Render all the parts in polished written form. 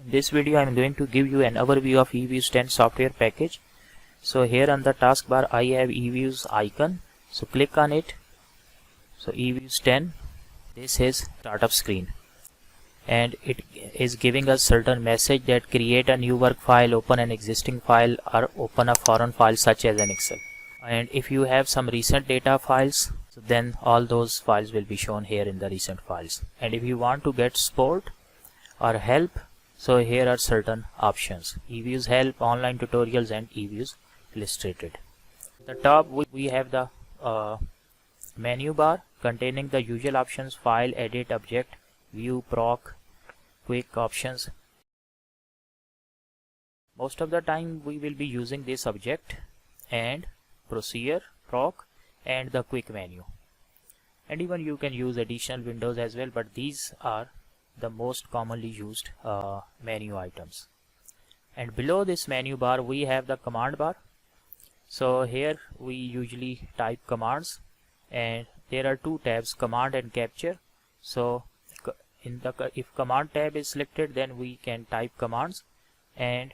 In this video I am going to give you an overview of eViews 10 software package. So here on the taskbar I have eViews icon. So click on it. So eViews 10, this is startup screen, and it is giving us certain message that create a new work file, open an existing file, or open a foreign file such as an Excel. And if you have some recent data files, so then all those files will be shown here in the recent files. And if you want to get support or help, so here are certain options: eViews help, online tutorials, and eViews illustrated. At the top we have the menu bar containing the usual options: file, edit, object, view, proc, quick options. Most of the time we will be using this object and procedure, proc, and the quick menu. And even you can use additional windows as well, but these are the most commonly used menu items. And below this menu bar we have the command bar. So here we usually type commands, and there are two tabs, command and capture. So if command tab is selected, then we can type commands, and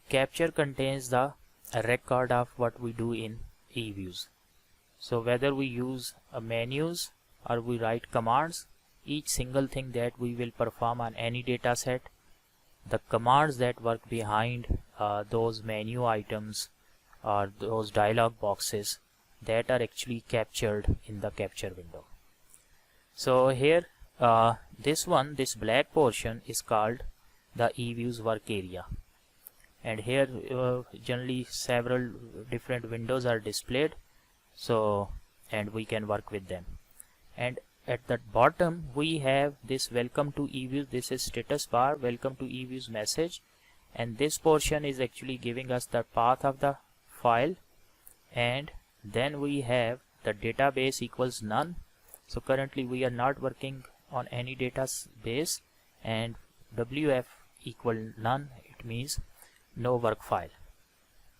capture contains the record of what we do in eViews. So whether we use menus or we write commands, each single thing that we will perform on any data set, the commands that work behind those menu items or those dialog boxes, that are actually captured in the capture window. So here this black portion is called the eViews work area, and here generally several different windows are displayed, so and we can work with them. And at the bottom we have this welcome to eViews. This is status bar, welcome to eViews message, and this portion is actually giving us the path of the file. And then we have the database equals none. So currently we are not working on any database, and WF equal none, it means no work file.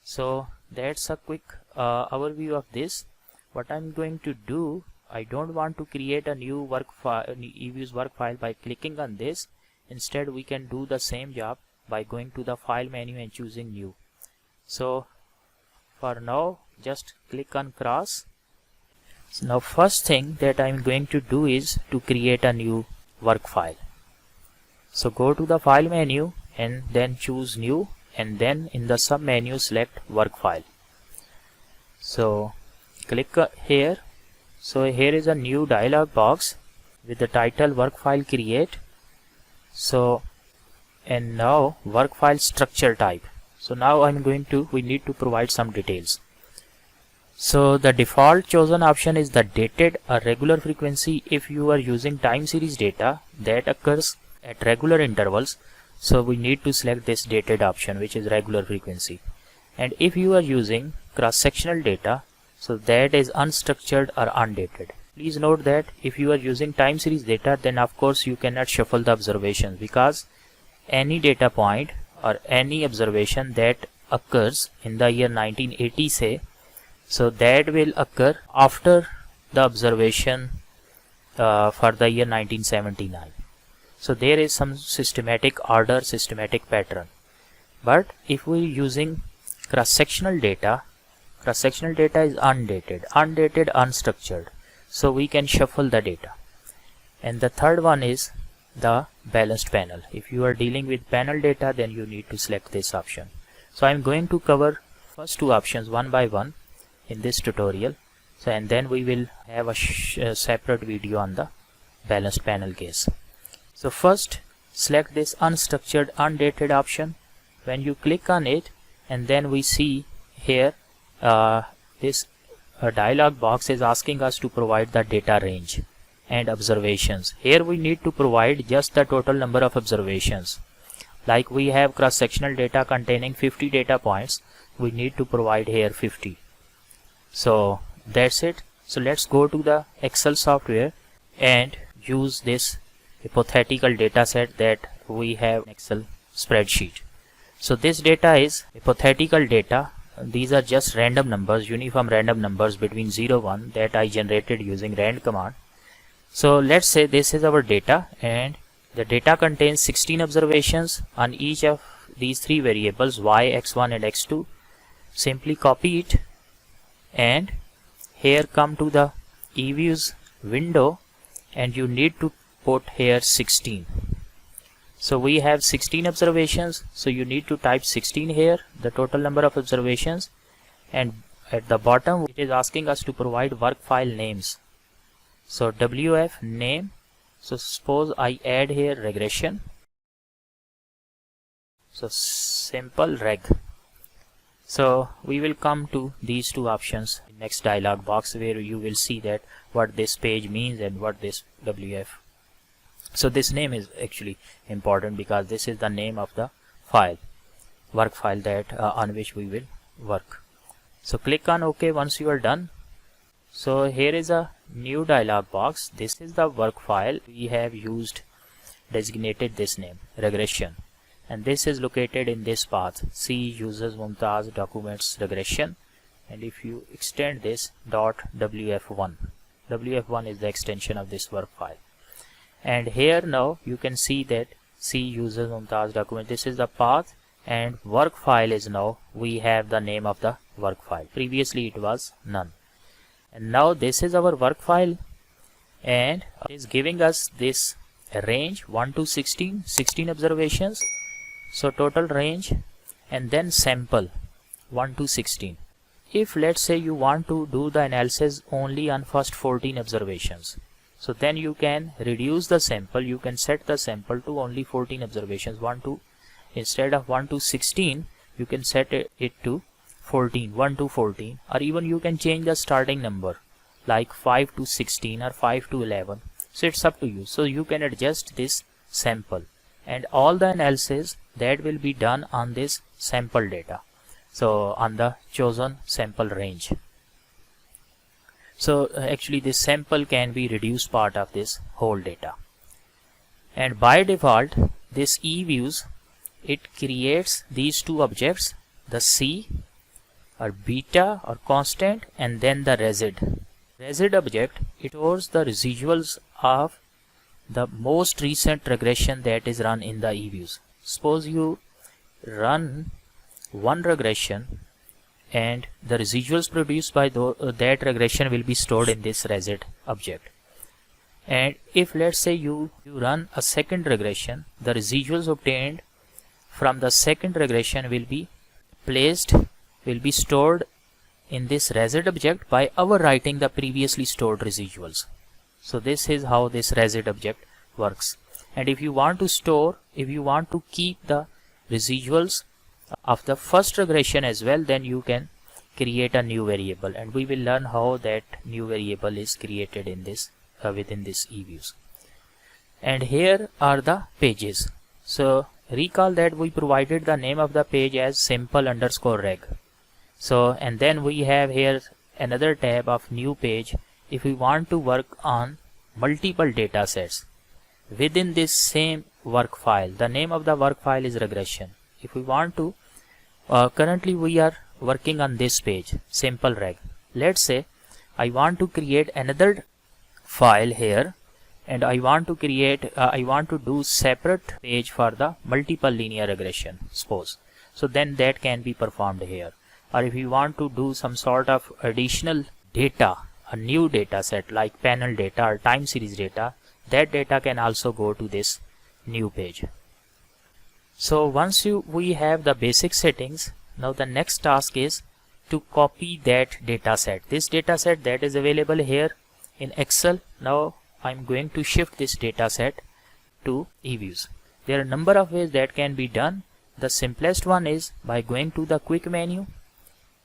So that's a quick overview of this. What I'm going to do, I don't want to create a new work file, eViews work file, by clicking on this. Instead we can do the same job by going to the file menu and choosing new. So for now just click on cross. So now first thing that I'm going to do is to create a new work file. So go to the file menu and then choose new, and then in the sub menu select work file. So click here. So here is a new dialog box with the title work file create. So and now work file structure type. So now we need to provide some details. So the default chosen option is the dated or regular frequency. If you are using time series data that occurs at regular intervals, so we need to select this dated option, which is regular frequency. And if you are using cross-sectional data, so that is unstructured or undated. Please note that if you are using time series data, then of course you cannot shuffle the observations, because any data point or any observation that occurs in the year 1980, say, so that will occur after the observation for the year 1979. So there is some systematic order, systematic pattern. But if we are using cross-sectional data is undated, unstructured, so we can shuffle the data. And the third one is the balanced panel. If you are dealing with panel data, then you need to select this option. So I'm going to cover first two options one by one in this tutorial. So and then we will have a separate video on the balanced panel case. So first select this unstructured undated option. When you click on it, and then we see here this dialog box is asking us to provide the data range and observations. Here we need to provide just the total number of observations. Like we have cross-sectional data containing 50 data points, we need to provide here 50. So that's it. So let's go to the Excel software and use this hypothetical data set that we have in Excel spreadsheet. So this data is hypothetical data. These are just random numbers, uniform random numbers between 0 1 that I generated using rand command. So let's say this is our data, and The data contains 16 observations on each of these three variables y, x1 and x2. Simply copy it and here come to the eViews window and you need to put here 16. So we have 16 observations, so you need to type 16 here, the total number of observations, and at the bottom it is asking us to provide work file names. So WF name, so suppose I add here regression, so simple reg. So we will come to these two options in next dialog box where you will see that what this page means and what this WF. So this name is actually important because this is the name of the file, work file that on which we will work. So click on OK once you are done. So here is a new dialog box. This is the work file. We have designated this name, regression, and this is located in this path, C users Mumtaz documents regression. And if you extend this .wf1, wf1 is the extension of this work file. And here now you can see that C users Mumtaz document, this is the path, and work file is now we have the name of the work file. Previously it was none, and now this is our work file and it is giving us this range 1 to 16 observations. So total range and then sample 1 to 16. If let's say you want to do the analysis only on first 14 observations, so then you can reduce the sample. You can set the sample to only 14 observations. Instead of 1 to 16, you can set it to 14, 1 to 14, or even you can change the starting number like 5 to 16 or 5 to 11. So it's up to you. So you can adjust this sample and all the analysis that will be done on this sample data. So on the chosen sample range. So actually this sample can be reduced part of this whole data. And by default this eViews, it creates these two objects, the C or beta or constant, and then the resid. Resid object, it stores the residuals of the most recent regression that is run in the eViews. Suppose you run one regression and the residuals produced by that regression will be stored in this resid object. And if let's say you run a second regression, the residuals obtained from the second regression will be stored in this resid object by overwriting the previously stored residuals. So this is how this resid object works. And if you want to keep the residuals of the first regression as well, then you can create a new variable, and we will learn how that new variable is created in this within this eViews. And here are the pages. So recall that we provided the name of the page as simple_reg. So and then we have here another tab of new page. If we want to work on multiple data sets within this same work file, the name of the work file is regression. If we want to currently we are working on this page, simple reg. Let's say I want to create another file here, and I want to do separate page for the multiple linear regression, suppose. So then that can be performed here. Or if you want to do some sort of additional data, a new data set like panel data or time series data, that data can also go to this new page. So once we have the basic settings, now the next task is to copy that data set. This data set that is available here in Excel. Now I'm going to shift this data set to eViews. There are a number of ways that can be done. The simplest one is by going to the quick menu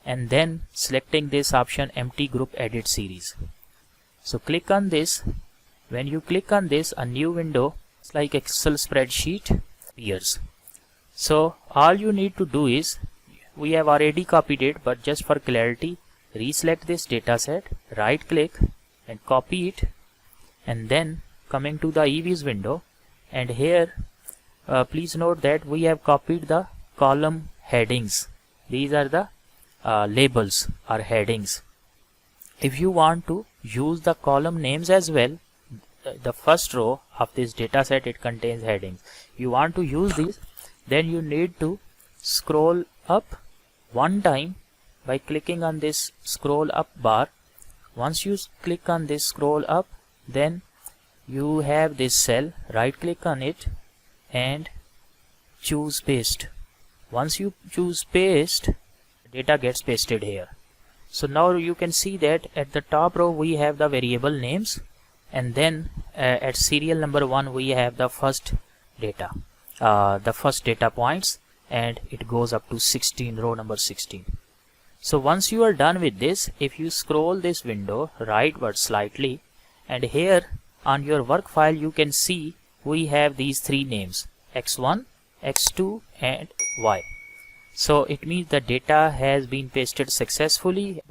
and then selecting this option, empty group edit series. So click on this. When you click on this, a new window like Excel spreadsheet appears. So all you need to do is, we have already copied it, but just for clarity, reselect this data set, right click and copy it, and then coming to the eViews window, and here please note that we have copied the column headings. These are the labels or headings. If you want to use the column names as well, the first row of this data set, it contains headings. You want to use these, then you need to scroll up one time by clicking on this scroll up bar. Once you click on this scroll up, then you have this cell, right click on it and choose paste. Once you choose paste, data gets pasted here. So now you can see that at the top row we have the variable names, and then at serial number 1 we have the first data, the first data points, and it goes up to 16, row number 16. So once you are done with this, if you scroll this window rightward slightly, and here on your work file you can see we have these three names, x1, x2 and y. So it means the data has been pasted successfully.